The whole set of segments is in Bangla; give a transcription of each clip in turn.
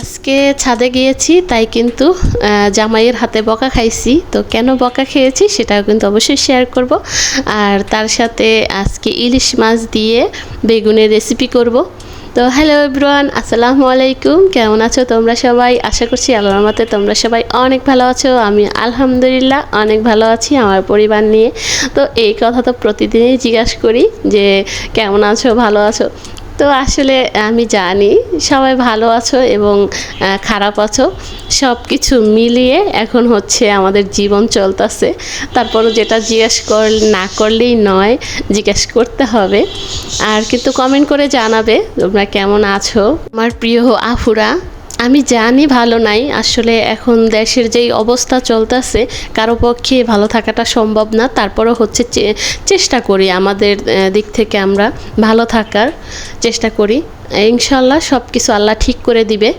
আজকে ছাদে গিয়েছি তাই কিন্তু জামাইয়ের হাতে বকা খাইছি। তো কেন বকা খেয়েছি সেটাও কিন্তু অবশ্যই শেয়ার করব। আর তার সাথে আজকে ইলিশ মাছ দিয়ে বেগুনের রেসিপি করব। তো হ্যালো এভরিওয়ান, আসসালামু আলাইকুম। কেমন আছো তোমরা সবাই? আশা করছি আল্লাহর রহমতে তোমরা সবাই অনেক ভালো আছো। আমি আলহামদুলিল্লাহ অনেক ভালো আছি আমার পরিবার নিয়ে। তো এই কথা তো প্রতিদিনই জিজ্ঞাসা করি যে কেমন আছো, ভালো আছো। তো আসলে আমি জানি সবাই ভালো আছো এবং খারাপ আছো, সব কিছু মিলিয়ে এখন হচ্ছে আমাদের জীবন চলতেছে। তারপরও যেটা না করলেই নয়, জিজ্ঞেস করতে হবে। আর কিন্তু কমেন্ট করে জানাবে তোমরা কেমন আছো আমার প্রিয় আফুরা। আমি জানি ভালো নাই, আসলে এখন দেশের যেই অবস্থা চলতেছে কারো পক্ষে ভালো থাকাটা সম্ভব না। তারপরও হচ্ছে চেষ্টা করি আমাদের দিক থেকে আমরা ভালো থাকার চেষ্টা করি। ইনশাল্লাহ সব কিছু আল্লাহ ঠিক করে দিবে।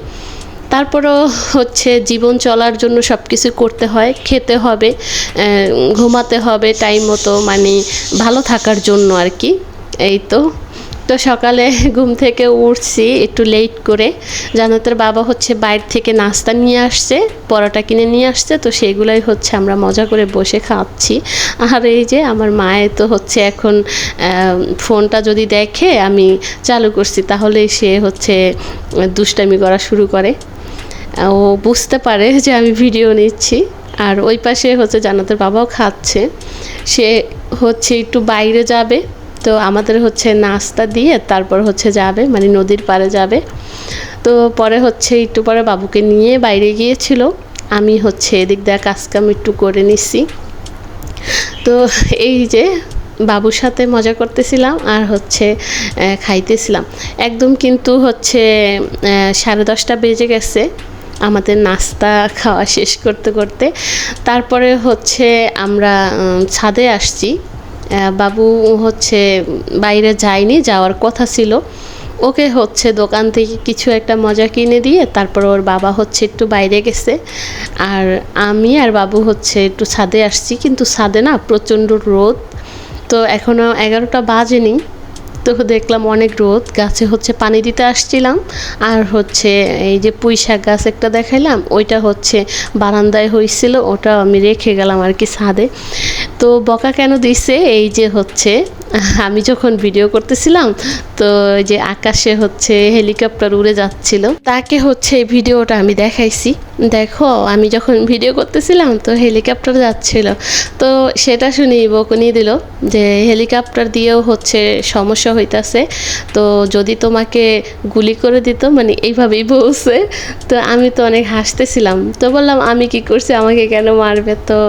তারপরও হচ্ছে জীবন চলার জন্য সব কিছু করতে হয়, খেতে হবে, ঘুমাতে হবে টাইম মতো, মানে ভালো থাকার জন্য আর কি। এই তো সকালে ঘুম থেকে উঠছি একটু লেট করে। জান্নাতের বাবা হচ্ছে বাইরে থেকে নাস্তা নিয়ে আসছে, পরোটা কিনে নিয়ে আসছে। তো সেগুলাই হচ্ছে আমরা মজা করে বসে খাচ্ছি। আর এই যে আমার মায়ের তো হচ্ছে এখন ফোনটা যদি দেখে আমি চালু করছি তাহলে সে হচ্ছে দুষ্টামি করা শুরু করে। ও বুঝতে পারে যে আমি ভিডিও নিচ্ছি। আর ওই পাশে হচ্ছে জান্নাতের বাবাও খাচ্ছে। সে হচ্ছে একটু বাইরে যাবে, তো আমাদের হচ্ছে নাস্তা দিয়ে তারপর হচ্ছে যাবে, মানে নদীর পাড়ে যাবে। তো পরে হচ্ছে একটু পরে বাবুকে নিয়ে বাইরে গিয়েছিল। আমি হচ্ছে এদিক দিয়ে কাজকাম একটু করে নিচ্ছি। তো এই যে বাবুর সাথে মজা করতেছিলাম আর হচ্ছে খাইতেছিলাম। একদম কিন্তু হচ্ছে 10:30 বেজে গেছে আমাদের নাস্তা খাওয়া শেষ করতে করতে। তারপরে হচ্ছে আমরা ছাদে আসছি। বাবু হচ্ছে বাইরে যায়নি, যাওয়ার কথা ছিল। ওকে হচ্ছে দোকান থেকে কিছু একটা মজা কিনে দিয়ে তারপর ওর বাবা হচ্ছে একটু বাইরে গেছে। আর আমি আর বাবু হচ্ছে একটু ছাদে আসছি, কিন্তু ছাদে না প্রচণ্ড রোদ। তো এখনও 11টা বাজেনি। তো দেখলাম অনেক রোদ, গাছে হচ্ছে পানি দিতে আসছিলাম। আর হচ্ছে এই যে পুঁই শাক গাছ একটা দেখাইলাম, ওইটা হচ্ছে বারান্দায় হয়েছিল, ওটা আমি রেখে গেলাম আর কি ছাদে। তো বকা কেন দিছে, এই যে হচ্ছে আমি যখন ভিডিও করতেছিলাম তো যে আকাশে হচ্ছে হেলিকপ্টার উড়ে যাচ্ছিল, তাকে হচ্ছে এই ভিডিওটা আমি দেখাইছি। দেখো আমি যখন ভিডিও করতেছিলাম তো হেলিকপ্টার যাচ্ছিল, তো সেটা শুনেই বকুনি দিল যে হেলিকপ্টার দিয়েও হচ্ছে সমস্যা হইতাছে, তো যদি তোমাকে গুলি করে দিত, মানে এইভাবেই বলছে। তো আমি তো অনেক হাসতেছিলাম। তো বললাম আমি কি করছি, আমাকে কেন মারবে? তো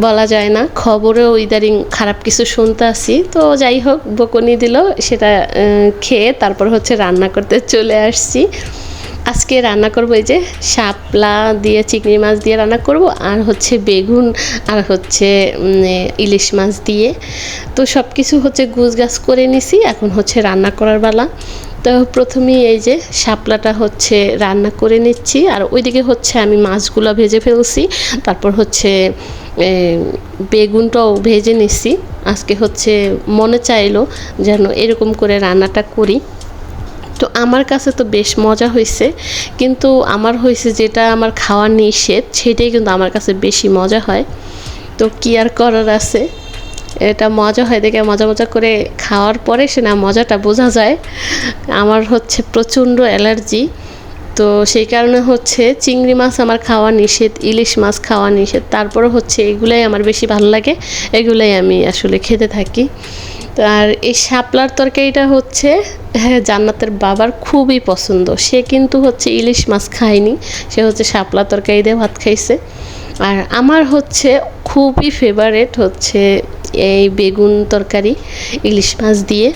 বলা যায় না, খবরেও ইদারিং খারাপ কিছু শুনতে আসি। তো যাই হোক, বকুনি দিল, সেটা খেয়ে তারপর হচ্ছে রান্না করতে চলে আসছি। আজকে রান্না করবো এই যে শাপলা দিয়ে চিংড়ি মাছ দিয়ে রান্না করব, আর হচ্ছে বেগুন, আর হচ্ছে ইলিশ মাছ দিয়ে। তো সব কিছু হচ্ছে গুছগাছ করে নিছি, এখন হচ্ছে রান্না করার বেলা। তো প্রথমেই এই যে শাপলাটা হচ্ছে রান্না করে নিচ্ছি, আর ওইদিকে হচ্ছে আমি মাছগুলো ভেজে ফেলছি। তারপর হচ্ছে বেগুনটাও ভেজে নিচ্ছি। আজকে হচ্ছে মনে চাইলো যেন এরকম করে রান্নাটা করি। তো আমার কাছে তো বেশ মজা হয়েছে, কিন্তু আমার হয়েছে যেটা আমার খাওয়ার নিষেধ সেটাই কিন্তু আমার কাছে বেশি মজা হয়। তো কি আর করার আছে, এটা মজা হয় দেখে মজা মজা করে খাওয়ার পরে সে না মজাটা বোঝা যায়। আমার হচ্ছে প্রচণ্ড অ্যালার্জি, তো সেই কারণে হচ্ছে চিংড়ি মাছ আমার খাওয়া নিষেধ, ইলিশ মাছ খাওয়া নিষেধ। তারপরে হচ্ছে এগুলাই আমার বেশি ভালো লাগে, এগুলাই আমি আসলে খেতে থাকি। তো আর এই শাপলার তরকারিটা হচ্ছে জান্নাতের বাবার খুবই পছন্দ। সে কিন্তু হচ্ছে ইলিশ মাছ খায়নি, সে হচ্ছে শাপলা তরকারি দিয়ে ভাত খাইছে। আর আমার হচ্ছে খুবই ফেভারেট হচ্ছে এই বেগুন তরকারি ইলিশ মাছ দিয়ে।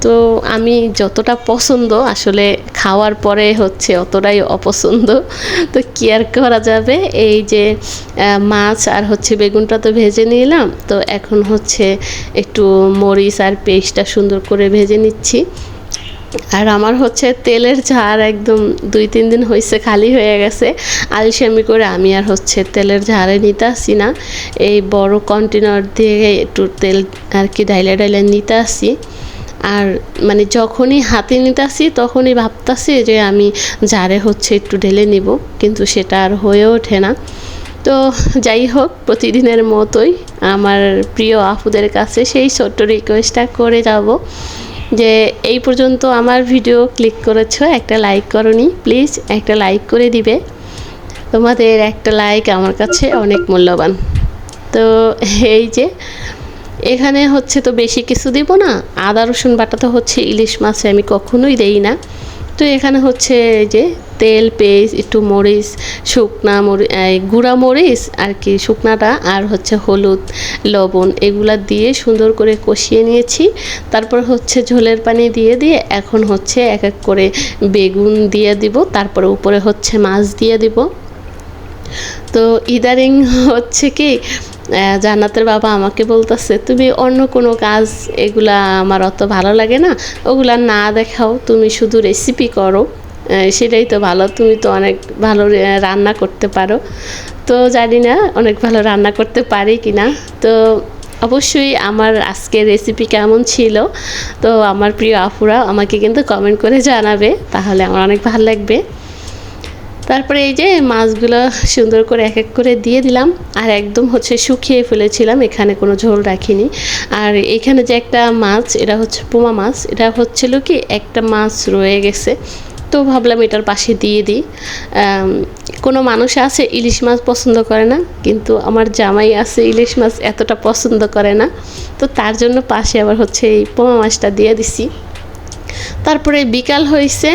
তো আমি যতটা পছন্দ আসলে খাওয়ার পরে হচ্ছে অতটাই অপছন্দ। তো কি আর করা যাবে, এই যে মাছ আর হচ্ছে বেগুনটা তো ভেজে নিলাম। তো এখন হচ্ছে একটু মরিচ আর পেস্টটা সুন্দর করে ভেজে নিচ্ছি। আর আমার হচ্ছে তেলের ঝাড় একদম 2-3 দিন হয়েছে খালি হয়ে গেছে। আলসেমি করে আমি আর হচ্ছে তেলের ঝাড়ে নিতে আসি না, এই বড় কন্টেনার দিয়ে একটু তেল আর কি ডাইলে নিতে আসি। আর মানে যখনই হাতে নিতেছি তখনই ভাবতাছি যে আমি জারে হচ্ছে একটু ঢেলে নিব, কিন্তু সেটা আর হয়ে ওঠে না। তো যাই হোক, প্রতিদিনের মতোই আমার প্রিয় আপুদের কাছে সেই ছোট্ট রিকোয়েস্টটা করে যাব যে এই পর্যন্ত আমার ভিডিও ক্লিক করেছো, একটা লাইক করনি, প্লিজ একটা লাইক করে দিবে। তোমাদের একটা লাইক আমার কাছে অনেক মূল্যবান। তো এই যে এখানে হচ্ছে তো বেশি কিছু দিব না, আদা রসুন বাটা তো হচ্ছে ইলিশ মাছে আমি কখনোই দেই না। তো এখানে হচ্ছে এই যে তেল, পেঁয়াজ, একটু মরিচ, শুকনা মরিচ, গুঁড়া মরিচ আর কি শুকনাটা, আর হচ্ছে হলুদ, লবণ এগুলা দিয়ে সুন্দর করে কষিয়ে নিয়েছি। তারপর হচ্ছে ঝোলের পানি দিয়ে দিয়ে এখন হচ্ছে এক এক করে বেগুন দিয়ে দিব, তারপরে উপরে হচ্ছে মাছ দিয়ে দিব। তো ইদারিং হচ্ছে কি জান্নাতের বাবা আমাকে বলতেছে, তুমি অন্য কোনো কাজ এগুলা আমার অত ভালো লাগে না, ওগুলা না দেখাও, তুমি শুধু রেসিপি করো, সেটাই তো ভালো, তুমি তো অনেক ভালো রান্না করতে পারো। তো জানি না অনেক ভালো রান্না করতে পারি কি না। তো অবশ্যই আমার আজকের রেসিপি কেমন ছিল তো আমার প্রিয় আপুরা আমাকে কিন্তু কমেন্ট করে জানাবে, তাহলে আমার অনেক ভালো লাগবে। তারপরে এই যে মাছগুলো সুন্দর করে এক এক করে দিয়ে দিলাম, আর একদম হচ্ছে শুকিয়ে ফেলেছিলাম, এখানে কোনো ঝোল রাখিনি। আর এখানে যে একটা মাছ, এটা হচ্ছে পোমা মাছ, এটা হচ্ছিল কি একটা মাছ রয়ে গেছে, তো ভাবলাম এটার পাশে দিয়ে দিই। কোনো মানুষ আছে ইলিশ মাছ পছন্দ করে না, কিন্তু আমার জামাই আছে ইলিশ মাছ এতটা পছন্দ করে না, তো তার জন্য পাশে আবার হচ্ছে এই পোমা মাছটা দিয়ে দিছি। তারপরে বিকাল হয়েছে,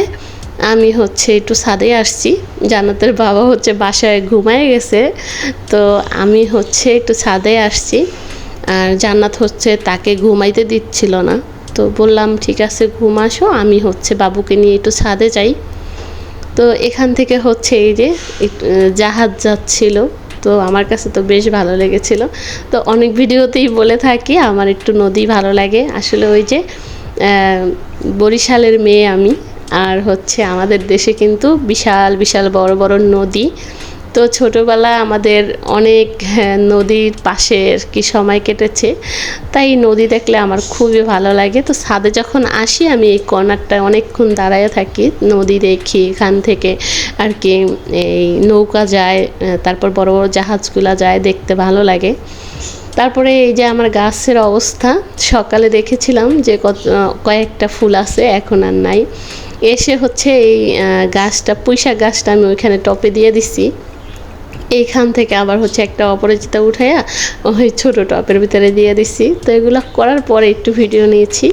আমি হচ্ছে একটু ছাদে আসছি, জান্নাতের বাবা হচ্ছে বাসায় ঘুমায় গেছে, তো আমি হচ্ছে একটু ছাদে আসছি। আর জান্নাত হচ্ছে তাকে ঘুমাইতে দিচ্ছিল না, তো বললাম ঠিক আছে ঘুম আসো, আমি হচ্ছে বাবুকে নিয়ে একটু ছাদে যাই। তো এখান থেকে হচ্ছে এই যে জাহাজ যাচ্ছিল, তো আমার কাছে তো বেশ ভালো লেগেছিল। তো অনেক ভিডিওতেই বলে থাকি আমার একটু নদী ভালো লাগে, আসলে ওই যে বরিশালের মেয়ে আমি, আর হচ্ছে আমাদের দেশে কিন্তু বিশাল বিশাল বড় বড় নদী। তো ছোটোবেলা আমাদের অনেক নদীর পাশে কি সময় কেটেছে, তাই নদী দেখলে আমার খুবই ভালো লাগে। তো ছাদে যখন আসি আমি এই কর্নারটায় অনেকক্ষণ দাঁড়ায় থাকি, নদী দেখি, এখান থেকে আর কি এই নৌকা যায়, তারপর বড় বড় জাহাজগুলো যায়, দেখতে ভালো লাগে। তারপরে এই যে আমার গাছের অবস্থা, সকালে দেখেছিলাম যে কয়েকটা ফুল আছে, এখন আর নাই। এসে হচ্ছে এই গাছটা, পুঁইশাক গাছটা আমি ওইখানে টপে দিয়ে দিছি। এইখান থেকে আবার হচ্ছে একটা অপরাজিতা উঠাইয়া ওই ছোটো টপের ভিতরে দিয়ে দিছি। তো এগুলো করার পরে একটু ভিডিও নিয়েছি।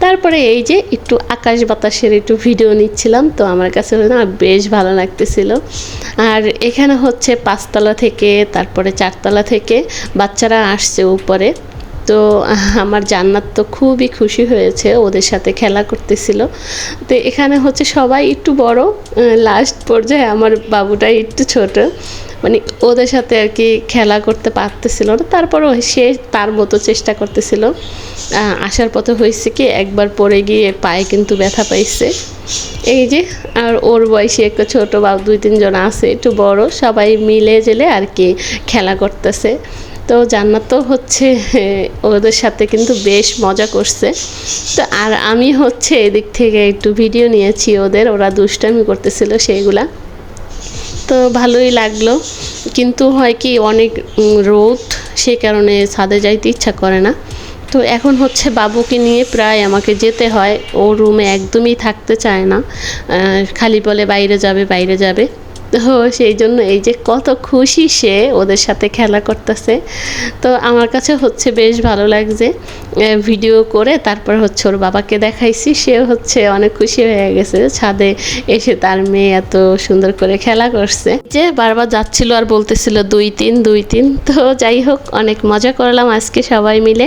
তারপরে এই যে একটু আকাশ বাতাসের একটু ভিডিও নিচ্ছিলাম, তো আমার কাছে না বেশ ভালো লাগতেছিল। আর এখানে হচ্ছে 5 তলা থেকে তারপরে 4 তলা থেকে বাচ্চারা আসছে উপরে। তো আমার জান্নাত তো খুবই খুশি হয়েছে, ওদের সাথে খেলা করতেছিল। তো এখানে হচ্ছে সবাই একটু বড়, লাস্ট পর্যায়ে আমার বাবুটাই একটু ছোট, মানে ওদের সাথে আর কি খেলা করতে পারতেছিল না, তারপরও সে তার মতো চেষ্টা করতেছিল। আসার পথে হয়েছে কি একবার পড়ে গিয়ে পায়ে কিন্তু ব্যথা পাইছে। এই যে আর ওর বয়সী একটা ছোটো বা 2-3 জন আছে একটু বড়, সবাই মিলে জেলে আর কি খেলা করতেছে। তো জান্নাতও হচ্ছে ওদের সাথে কিন্তু বেশ মজা করছে। তো আর আমি হচ্ছে এদিক থেকে একটু ভিডিও নিয়েছি ওদের, ওরা দুষ্টামি করতেছিল সেইগুলা, তো ভালোই লাগলো। কিন্তু হয় কি অনেক রোদ, সে কারণে ছাদে যাইতে ইচ্ছা করে না। তো এখন হচ্ছে বাবুকে নিয়ে প্রায় আমাকে যেতে হয়, ও রুমে একদমই থাকতে চায় না, খালি বলে বাইরে যাবে বাইরে যাবে। তো সেই জন্য এই যে কত খুশি সে ওদের সাথে খেলা করতেছে। তো আমার কাছে হচ্ছে বেশ ভালো লাগছে, ভিডিও করে তারপর হচ্ছে ওর বাবাকে দেখাইছি, সে হচ্ছে অনেক খুশি হয়ে গেছে ছাদে এসে তার মেয়ে এত সুন্দর করে খেলা করছে। যে বারবার যাচ্ছিল আর বলতেছিল 2-3 2-3। তো যাই হোক, অনেক মজা করলাম আজকে সবাই মিলে।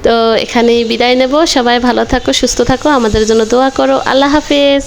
তো এখানেই বিদায় নেব, সবাই ভালো থাকো, সুস্থ থাকো, আমাদের জন্য দোয়া করো। আল্লাহ হাফেজ।